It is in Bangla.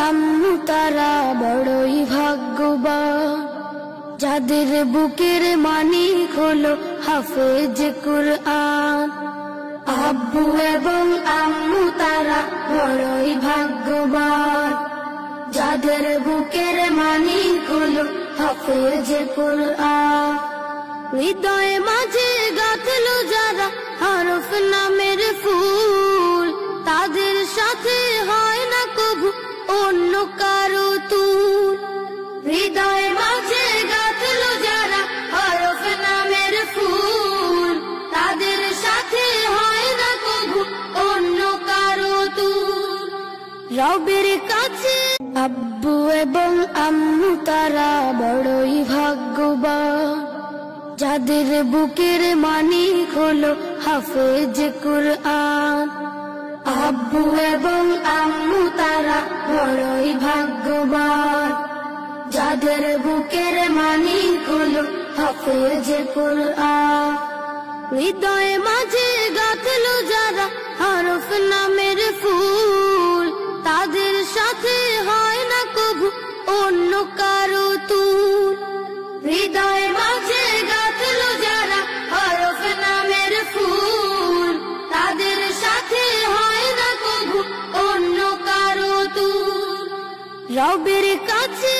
আম্মু তারা বড়ই ভাগ্যবান, যাদের বুকের মানিক হলো হাফেজ কুরআন। আব্বু এবং আম্মু তারা বড়ই ভাগ্যবান, যাদের বুকের মানিক হলো হাফেজ কুরআন। হৃদয়ে মাঝে গাঁথলো যারা হরফ নামের ফুল, তাদের সাথে হয় না কবু অন্য কারো তুল। হৃদয়ে মাঝে গাঁথলো যারা হরফ নামের ফুল, তাদের সাথে হয় না কবু অন্য কারো তুল। রবের কাছে আব্বু এবং আম্মু তারা বড়ই ভাগ্যবান, যাদের বুকের মানিক হলো হাফেজ কুরআন। আব্বু এবং আম্মু তারা বড়ই ভাগ্যবান, যাদের বুকের মানিক হলো হাফেজ কুরআন। হৃদয়ে মাঝে গাঁথলো যারা হরফ নামের ফুল, তাদের সাথে হয় না কবু অন্য কারো তুল। হৃদয়ে মাঝে গাঁথলো যারা হরফ নামের ফুল, তাদের সাথে হয় না কবু অন্য কারো তুল। রবের কাছে